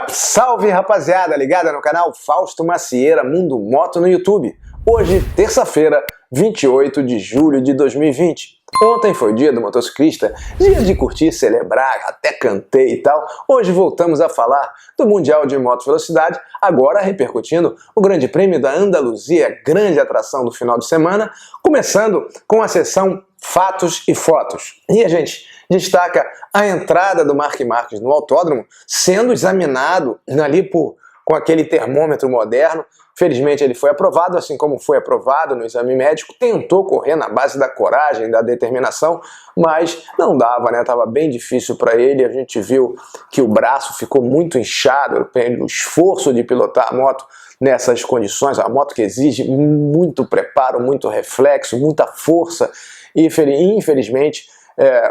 Salve rapaziada, ligada no canal Fausto Macieira Mundo Moto no YouTube. Hoje, terça-feira, 28 de julho de 2020. Ontem foi o dia do motociclista, dia de curtir, celebrar, até cantei e tal. Hoje voltamos a falar do Mundial de Moto Velocidade, agora repercutindo o Grande Prêmio da Andaluzia, grande atração do final de semana, começando com a sessão Fatos e Fotos. E a gente destaca a entrada do Marc Marquez no autódromo, sendo examinado ali com aquele termômetro moderno. Felizmente ele foi aprovado, assim como foi aprovado no exame médico, tentou correr na base da coragem, da determinação, mas não dava, né? Tava bem difícil para ele. A gente viu que o braço ficou muito inchado pelo esforço de pilotar a moto nessas condições, a moto que exige muito preparo, muito reflexo, muita força, e infelizmente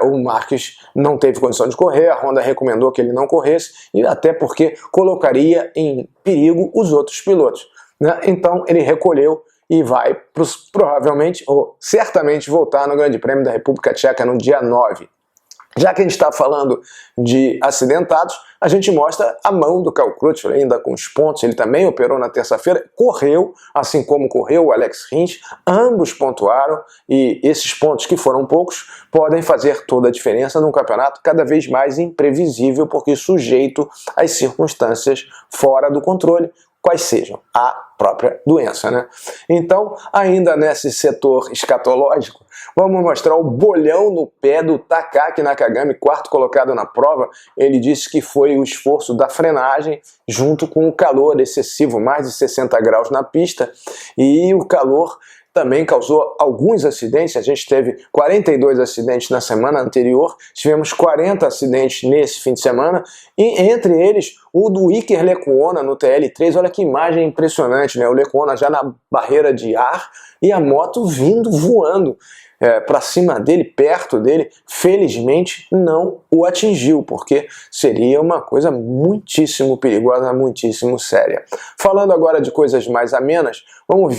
o Marquez não teve condição de correr. A Honda recomendou que ele não corresse, e até porque colocaria em perigo os outros pilotos, né? Então ele recolheu e vai provavelmente ou certamente voltar no Grande Prêmio da República Tcheca no dia 9. Já que a gente está falando de acidentados, a gente mostra a mão do Cal Crutchlow ainda com os pontos. Ele também operou na terça-feira, correu, assim como correu o Alex Rins, ambos pontuaram, e esses pontos, que foram poucos, podem fazer toda a diferença num campeonato cada vez mais imprevisível, porque sujeito às circunstâncias fora do controle, quais sejam a própria doença, né? Então, ainda nesse setor escatológico, vamos mostrar o bolhão no pé do Takaki Nakagami, quarto colocado na prova. Ele disse que foi o esforço da frenagem junto com o calor excessivo, mais de 60 graus na pista, e o calor também causou alguns acidentes. A gente teve 42 acidentes na semana anterior, tivemos 40 acidentes nesse fim de semana, e entre eles o do Iker Lecuona no TL3. Olha que imagem impressionante, né? O Lecuona já na barreira de ar e a moto vindo voando para cima dele, perto dele. Felizmente não o atingiu, porque seria uma coisa muitíssimo perigosa, muitíssimo séria. Falando agora de coisas mais amenas, vamos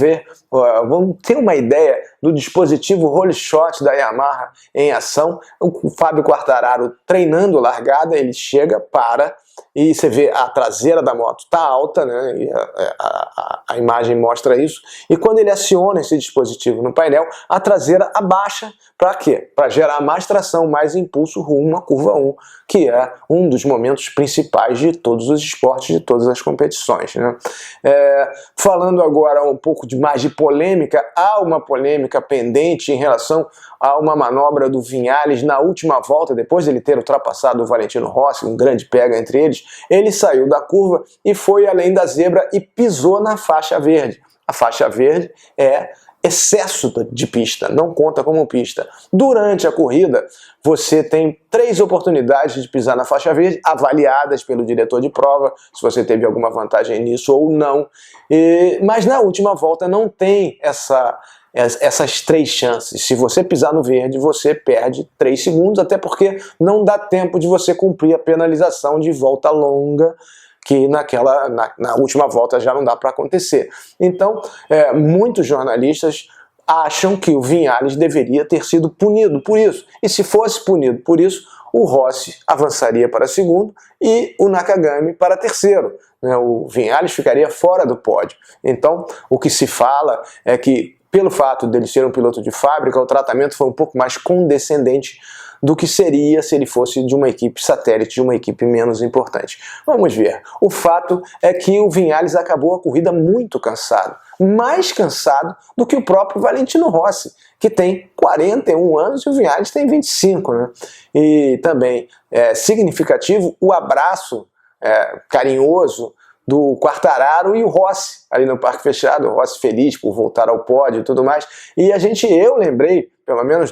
ter uma ideia do dispositivo Roll Shot da Yamaha em ação. O Fábio Quartararo treinando largada, ele chega, para, e você vê a traseira da moto tá alta, né? E a imagem mostra isso. E quando ele aciona esse dispositivo no painel, a traseira abaixa. Para quê? Para gerar mais tração, mais impulso rumo à curva 1, que é um dos momentos principais de todos os esportes, de todas as competições, né? Falando agora um pouco mais de polêmica, há uma polêmica pendente em relação a uma manobra do Viñales na última volta, depois de ele ter ultrapassado o Valentino Rossi, um grande pega entre eles. Ele saiu da curva e foi além da zebra e pisou na faixa verde. A faixa verde é excesso de pista, não conta como pista. Durante a corrida, você tem 3 oportunidades de pisar na faixa verde, avaliadas pelo diretor de prova, se você teve alguma vantagem nisso ou não. Mas na última volta não tem essas 3 chances. Se você pisar no verde, você perde 3 segundos, até porque não dá tempo de você cumprir a penalização de volta longa, que na última volta já não dá para acontecer. Então, muitos jornalistas acham que o Viñales deveria ter sido punido por isso. E se fosse punido por isso, o Rossi avançaria para segundo e o Nakagami para terceiro, né? O Viñales ficaria fora do pódio. Então, o que se fala é que, pelo fato dele ser um piloto de fábrica, o tratamento foi um pouco mais condescendente do que seria se ele fosse de uma equipe satélite, de uma equipe menos importante. Vamos ver. O fato é que o Viñales acabou a corrida muito cansado, mais cansado do que o próprio Valentino Rossi, que tem 41 anos e o Viñales tem 25, né? E também é significativo o abraço carinhoso do Quartararo e o Rossi ali no parque fechado, o Rossi feliz por voltar ao pódio e tudo mais. E eu lembrei, pelo menos,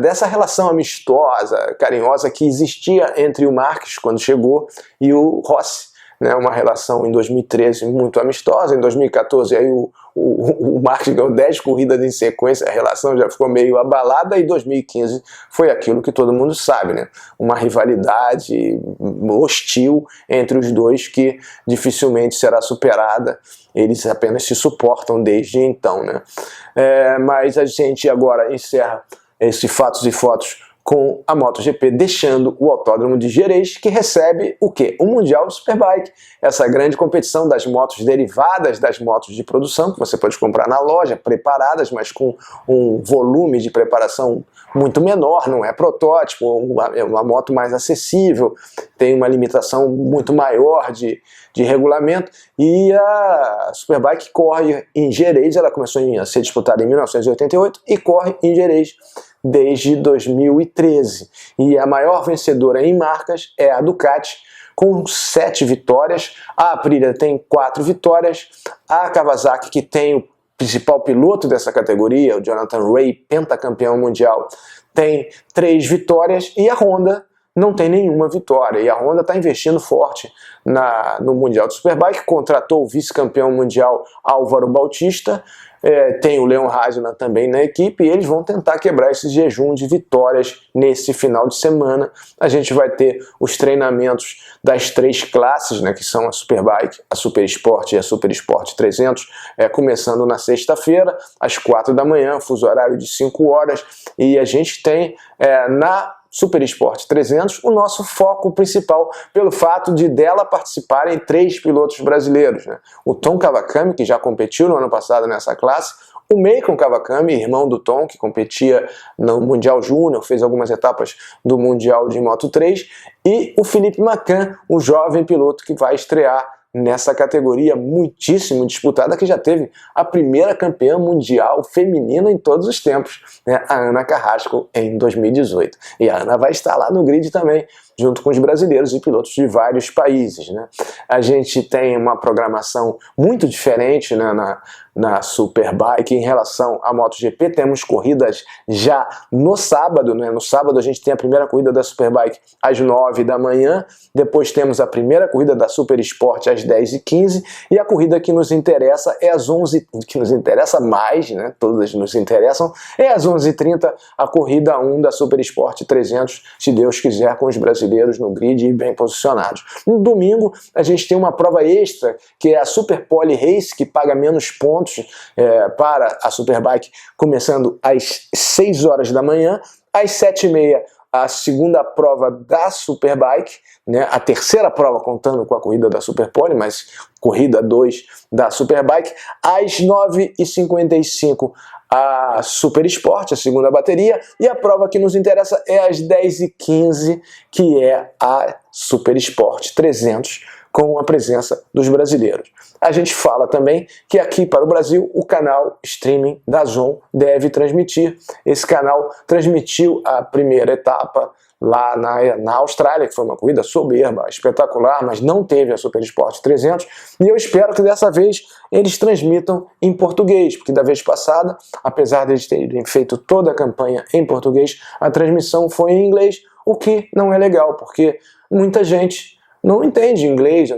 dessa relação amistosa, carinhosa que existia entre o Marquez quando chegou e o Rossi, né? Uma relação em 2013 muito amistosa. Em 2014 aí o Marquez ganhou 10 corridas em sequência, a relação já ficou meio abalada, e 2015 foi aquilo que todo mundo sabe, né? Uma rivalidade hostil entre os dois que dificilmente será superada. Eles apenas se suportam desde então, né? Mas a gente agora encerra esse Fatos e Fotos com a MotoGP deixando o Autódromo de Jerez, que recebe o quê? O Mundial Superbike, essa grande competição das motos derivadas das motos de produção, que você pode comprar na loja, preparadas, mas com um volume de preparação muito menor, não é protótipo, é uma moto mais acessível, tem uma limitação muito maior de regulamento, e a Superbike corre em Jerez, ela começou a ser disputada em 1988 e corre em Jerez desde 2013. E a maior vencedora em marcas é a Ducati, com 7 vitórias, a Aprilia tem 4 vitórias, a Kawasaki, que tem o principal piloto dessa categoria, o Jonathan Rea, pentacampeão mundial, tem 3 vitórias, e a Honda não tem nenhuma vitória. E a Honda está investindo forte no Mundial de Superbike, contratou o vice-campeão mundial Álvaro Bautista, tem o Leon Haslam também na equipe, e eles vão tentar quebrar esse jejum de vitórias nesse final de semana. A gente vai ter os treinamentos das 3 classes, né, que são a Superbike, a Super Sport e a Super Sport 300, começando na sexta-feira, às 4 da manhã, fuso horário de 5 horas, e a gente tem na Super Sport 300 o nosso foco principal, pelo fato de dela participarem 3 pilotos brasileiros, né? O Tom Kawakami, que já competiu no ano passado nessa classe, o Macon Kawakami, irmão do Tom, que competia no Mundial Júnior, fez algumas etapas do Mundial de Moto 3, e o Felipe Macan, o jovem piloto que vai estrear nessa categoria muitíssimo disputada, que já teve a primeira campeã mundial feminina em todos os tempos, né? A Ana Carrasco, em 2018. E a Ana vai estar lá no grid também, junto com os brasileiros e pilotos de vários países, né? A gente tem uma programação muito diferente, né, na Superbike em relação à MotoGP. Temos corridas já no sábado, né? No sábado a gente tem a primeira corrida da Superbike às 9 da manhã, depois temos a primeira corrida da Super Sport às 10h15, e a corrida que nos interessa é às 11, que nos interessa mais, né? Todas nos interessam, é às 11h30 a corrida 1 da Super Sport 300, se Deus quiser, com os brasileiros no grid e bem posicionados. No domingo a gente tem uma prova extra, que é a Super Pole Race, que paga menos pontos para a Superbike, começando às 6 horas da manhã, às 7h30 a segunda prova da Superbike, né, a terceira prova contando com a corrida da Superpole, mas corrida 2 da Superbike, às 9h55 a Super Sport, a segunda bateria, e a prova que nos interessa é às 10h15, que é a Super Sport 300, com a presença dos brasileiros. A gente fala também que aqui para o Brasil o canal streaming DAZN deve transmitir. Esse canal transmitiu a primeira etapa lá na Austrália, que foi uma corrida soberba, espetacular, mas não teve a Super Sport 300, e eu espero que dessa vez eles transmitam em português, porque da vez passada, apesar de eles terem feito toda a campanha em português, a transmissão foi em inglês, o que não é legal, porque muita gente não entende inglês,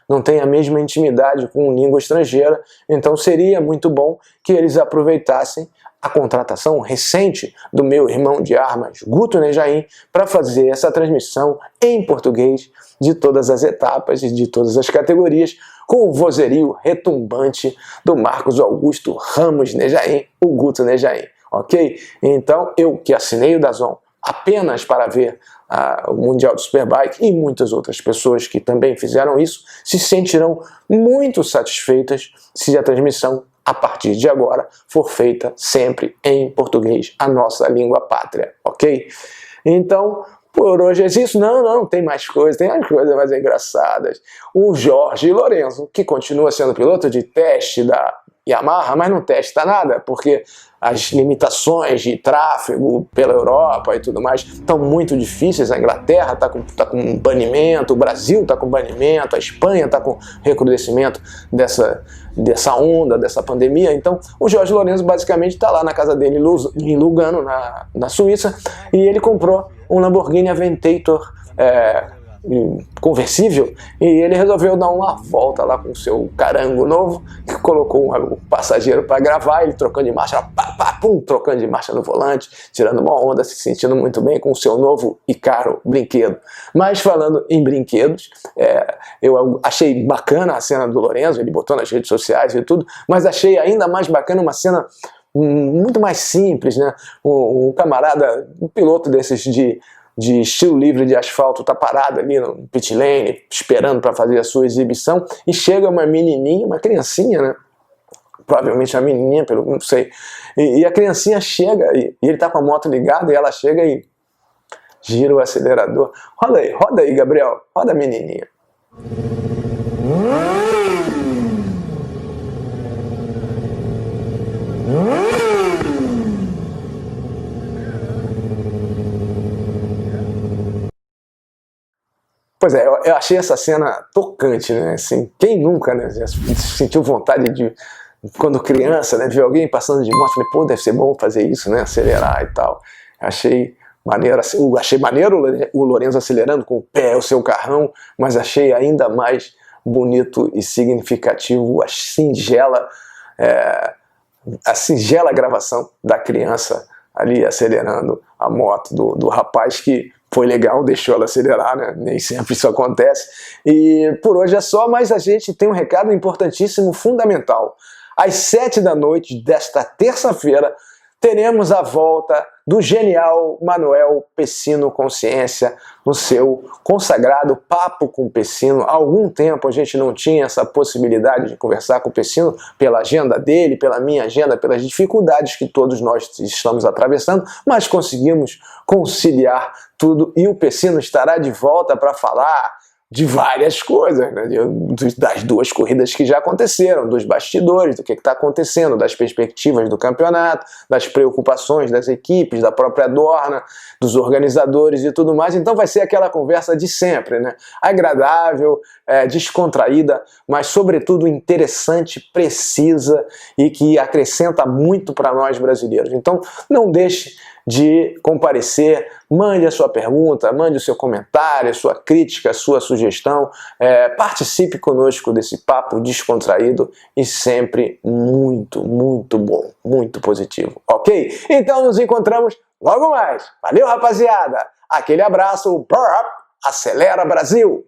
não tem a mesma intimidade com língua estrangeira, então seria muito bom que eles aproveitassem a contratação recente do meu irmão de armas, Guto Nejaim, para fazer essa transmissão em português de todas as etapas e de todas as categorias, com o vozerio retumbante do Marcos Augusto Ramos Nejaim, o Guto Nejaim, ok? Então, eu que assinei o DAZN apenas para ver o Mundial de Superbike, e muitas outras pessoas que também fizeram isso, se sentirão muito satisfeitas se a transmissão, a partir de agora, for feita sempre em português, a nossa língua pátria, ok? Então, por hoje é isso. Não, tem mais coisas, tem mais coisas mais engraçadas. O Jorge Lorenzo, que continua sendo piloto de teste da Yamaha, mas não testa nada, porque as limitações de tráfego pela Europa e tudo mais estão muito difíceis. A Inglaterra está com banimento, o Brasil está com banimento, a Espanha está com recrudescimento dessa onda, dessa pandemia. Então o Jorge Lorenzo basicamente está lá na casa dele em Lugano, na Suíça, e ele comprou um Lamborghini Aventador conversível, e ele resolveu dar uma volta lá com o seu carango novo, que colocou um passageiro para gravar, ele trocando de marcha, trocando de marcha no volante, tirando uma onda, se sentindo muito bem com o seu novo e caro brinquedo. Mas falando em brinquedos, eu achei bacana a cena do Lorenzo, ele botou nas redes sociais e tudo, mas achei ainda mais bacana uma cena muito mais simples, né? Um camarada, um piloto desses de estilo livre de asfalto, tá parado ali no pit lane, esperando para fazer a sua exibição, e chega uma menininha, uma criancinha, né? Provavelmente a menininha, não sei, e a criancinha chega, e ele tá com a moto ligada, e ela chega e gira o acelerador. Roda aí, Gabriel, roda a menininha. Pois é, eu achei essa cena tocante, né? Assim, quem nunca, né, já sentiu vontade de, quando criança, né, ver alguém passando de moto, falei, pô, deve ser bom fazer isso, né? Acelerar e tal. Achei maneiro, achei maneiro o Lorenzo acelerando com o pé, o seu carrão, mas achei ainda mais bonito e significativo a singela gravação da criança ali acelerando a moto do rapaz, que foi legal, deixou ela acelerar, né? Nem sempre isso acontece. E por hoje é só, mas a gente tem um recado importantíssimo, fundamental. Às 7 da noite desta terça-feira, teremos a volta do genial Manuel Pessino Consciência no seu consagrado Papo com Pessino. Há algum tempo a gente não tinha essa possibilidade de conversar com o Pessino, pela agenda dele, pela minha agenda, pelas dificuldades que todos nós estamos atravessando, mas conseguimos conciliar tudo e o Pessino estará de volta para falar de várias coisas, né? Das duas corridas que já aconteceram, dos bastidores, do que está acontecendo, das perspectivas do campeonato, das preocupações das equipes, da própria Dorna, dos organizadores e tudo mais. Então vai ser aquela conversa de sempre, né? Agradável, descontraída, mas sobretudo interessante, precisa e que acrescenta muito para nós brasileiros. Então não deixe de comparecer, mande a sua pergunta, mande o seu comentário, a sua crítica, a sua sugestão, participe conosco desse papo descontraído e sempre muito, muito bom, muito positivo, ok? Então nos encontramos logo mais. Valeu, rapaziada! Aquele abraço, acelera Brasil!